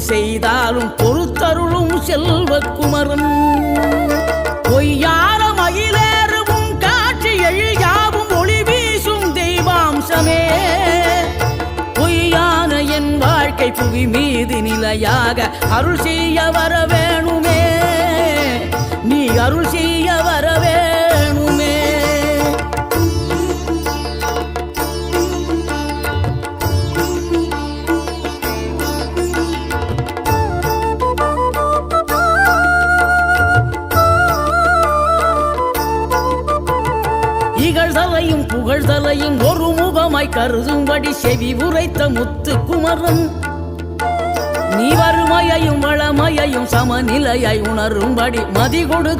செய்தாலும் பொறுத்தருளும் செல்வக்குமரன் பொய்யான மயிலேறவும் காட்சி எழியாவும் ஒளி வீசும் தெய்வாம்சமே பொய்யான என் வாழ்க்கை புவி மீது நிலையாக அருள் செய்ய வர வேணுமே நீ அருள் செய்ய வர வேணுமே இகழ்தலையும் புகழ்தலையும் ஒரு முகமாய் கருதும்படி செவி உரைத்த முத்து குமரன் நீ வறுமையையும் வளமையையும் சமநிலையை உணரும்படி மதி கொடுத்த